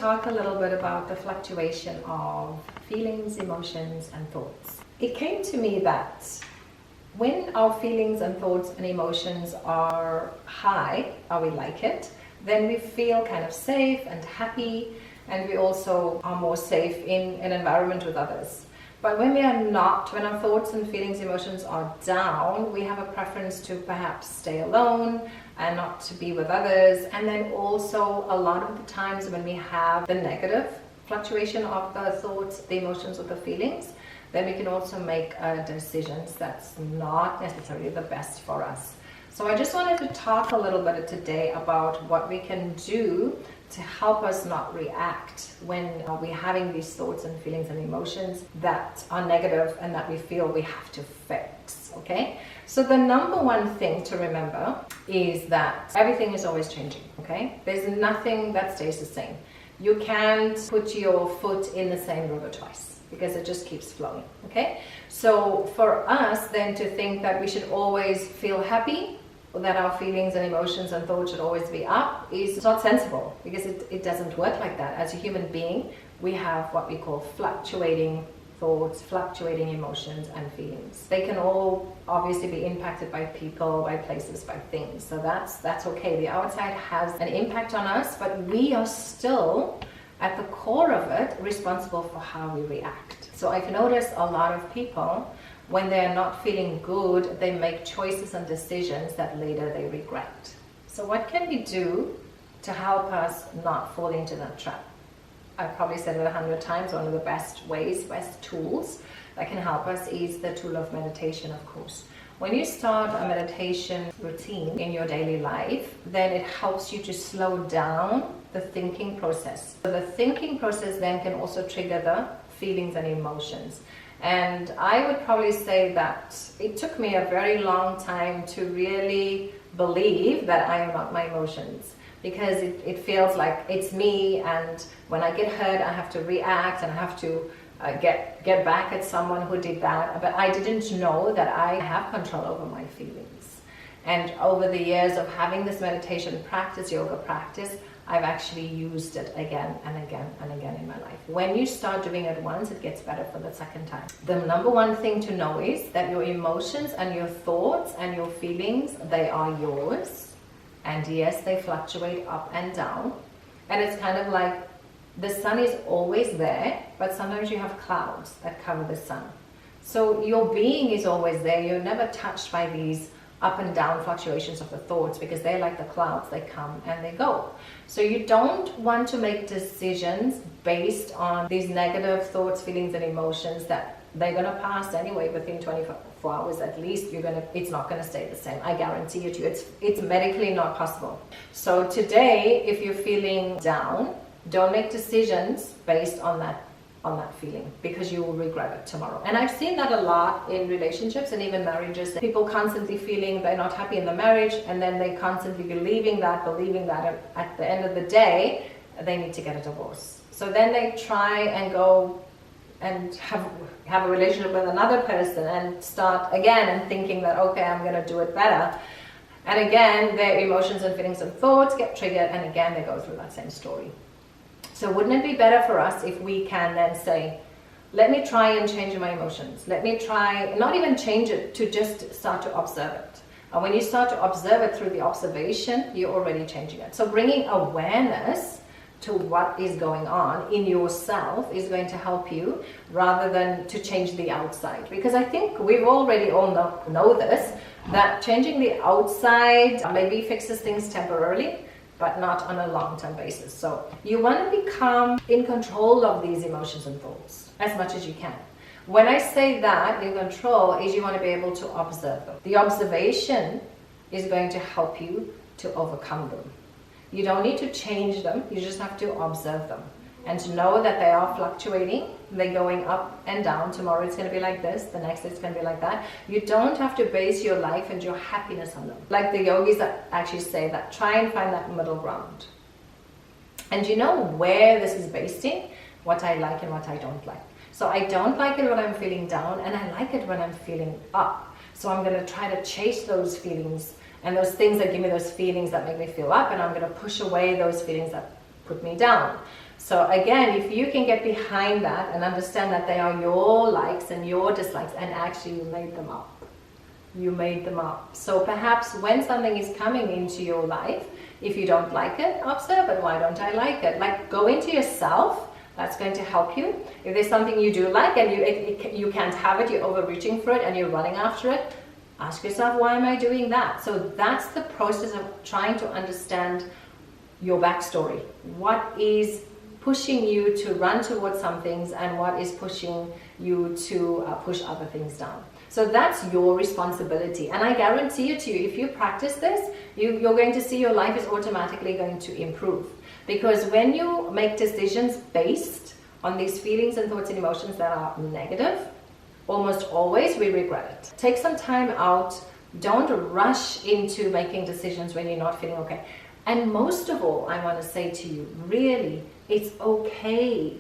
talk a little bit about the fluctuation of feelings, emotions, and thoughts. It came to me that when our feelings and thoughts and emotions are high, or we like it, then we feel kind of safe and happy, and we also are more safe in an environment with others. But when we are not, when our thoughts and feelings, emotions are down, we have a preference to perhaps stay alone and not to be with others. And then also a lot of the times when we have the negative fluctuation of the thoughts, the emotions, or the feelings, then we can also make decisions that's not necessarily the best for us. So I just wanted to talk a little bit today about what we can do to help us not react when we're having these thoughts and feelings and emotions that are negative and that we feel we have to fix, okay? So the number one thing to remember is that everything is always changing, okay? There's nothing that stays the same. You can't put your foot in the same river twice because it just keeps flowing, okay? So for us then to think that we should always feel happy, that our feelings and emotions and thoughts should always be up is not sensible, because it doesn't work like that. As a human being, we have what we call fluctuating thoughts, fluctuating emotions and feelings. They can all obviously be impacted by people, by places, by things. So that's okay. The outside has an impact on us, but we are still at the core of it responsible for how we react. So I've noticed a lot of people, when they're not feeling good, they make choices and decisions that later they regret. So what can we do to help us not fall into that trap? I've probably said it 100 times, one of the best ways, best tools that can help us is the tool of meditation, of course. When you start a meditation routine in your daily life, then it helps you to slow down the thinking process. So the thinking process then can also trigger the feelings and emotions. And I would probably say that it took me a very long time to really believe that I am not my emotions, because it feels like it's me, and when I get hurt I have to react and I have to get back at someone who did that. But I didn't know that I have control over my feelings. And over the years of having this meditation practice, yoga practice, I've actually used it again and again and again in my life. When you start doing it once, it gets better for the second time. The number one thing to know is that your emotions and your thoughts and your feelings, they are yours. And yes, they fluctuate up and down. And it's kind of like the sun is always there, but sometimes you have clouds that cover the sun. So your being is always there. You're never touched by these up and down fluctuations of the thoughts, because they're like the clouds, they come and they go. So you don't want to make decisions based on these negative thoughts, feelings and emotions that they're going to pass anyway within 24 hours at least. It's not going to stay the same. I guarantee it to you. It's medically not possible. So today, if you're feeling down, don't make decisions based on that feeling, because you will regret it tomorrow. And I've seen that a lot in relationships and even marriages. People constantly feeling they're not happy in the marriage, and then they constantly believing that, and at the end of the day, they need to get a divorce. So then they try and go and have a relationship with another person and start again and thinking that, okay, I'm going to do it better. And again, their emotions and feelings and thoughts get triggered, and again, they go through that same story. So wouldn't it be better for us if we can then say, let me try and change my emotions. Let me try, not even change it, to just start to observe it. And when you start to observe it through the observation, you're already changing it. So bringing awareness to what is going on in yourself is going to help you, rather than to change the outside. Because I think we've already all know this, that changing the outside maybe fixes things temporarily, but not on a long-term basis. So you want to become in control of these emotions and thoughts as much as you can. When I say that, in control, is you want to be able to observe them. The observation is going to help you to overcome them. You don't need to change them, you just have to observe them. And to know that they are fluctuating, they're going up and down. Tomorrow it's going to be like this, the next it's going to be like that. You don't have to base your life and your happiness on them. Like the yogis that actually say that, try and find that middle ground. And you know where this is based in? What I like and what I don't like. So I don't like it when I'm feeling down, and I like it when I'm feeling up. So I'm going to try to chase those feelings and those things that give me those feelings that make me feel up, and I'm going to push away those feelings that put me down. So again, if you can get behind that and understand that they are your likes and your dislikes, and actually you made them up. You made them up. So perhaps when something is coming into your life, if you don't like it, observe it. Why don't I like it? Like, go into yourself. That's going to help you. If there's something you do like and you can't have it, you're overreaching for it and you're running after it, ask yourself, why am I doing that? So that's the process of trying to understand your backstory. What is pushing you to run towards some things and what is pushing you to push other things down. So that's your responsibility. And I guarantee it to you, if you practice this, you're going to see your life is automatically going to improve. Because when you make decisions based on these feelings and thoughts and emotions that are negative, almost always we regret it. Take some time out. Don't rush into making decisions when you're not feeling okay. And most of all, I want to say to you, really, it's okay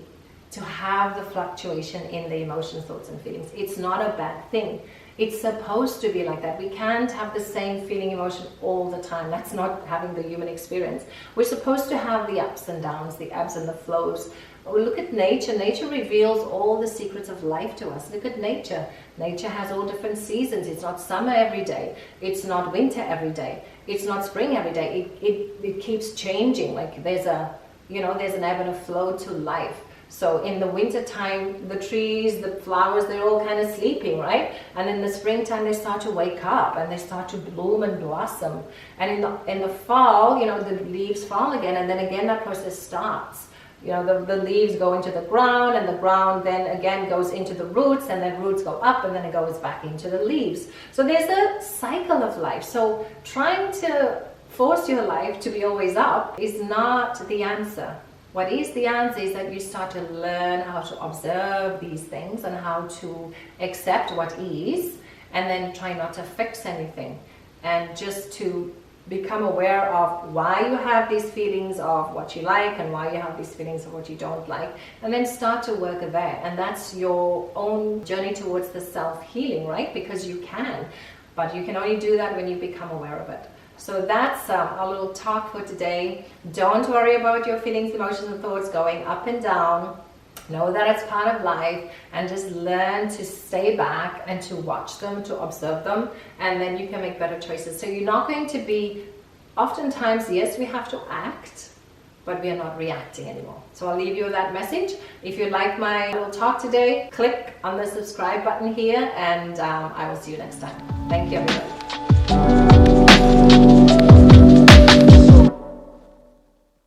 to have the fluctuation in the emotions, thoughts, and feelings. It's not a bad thing. It's supposed to be like that. We can't have the same feeling, emotion all the time. That's not having the human experience. We're supposed to have the ups and downs, the ebbs and the flows. Oh, look at nature. Nature reveals all the secrets of life to us. Look at nature. Nature has all different seasons. It's not summer every day. It's not winter every day. It's not spring every day. It keeps changing. Like there's an ebb and a flow to life. So in the winter time, the trees, the flowers, they're all kind of sleeping, right? And in the springtime, they start to wake up and they start to bloom and blossom. And in the fall, the leaves fall again, and then again that process starts. The leaves go into the ground, and the ground then again goes into the roots, and then roots go up, and then it goes back into the leaves. So there's a cycle of life. So trying to force your life to be always up is not the answer. What is the answer is that you start to learn how to observe these things and how to accept what is, and then try not to fix anything, and just to become aware of why you have these feelings of what you like and why you have these feelings of what you don't like, and then start to work there. And that's your own journey towards the self-healing, right? Because you can, but you can only do that when you become aware of it. So that's our little talk for today. Don't worry about your feelings, emotions, and thoughts going up and down. Know that it's part of life, and just learn to stay back and to watch them, to observe them, and then you can make better choices. So you're not going to be, oftentimes, yes, we have to act, but we are not reacting anymore. So I'll leave you with that message. If you like my little talk today, click on the subscribe button here, and I will see you next time. Thank you, everybody.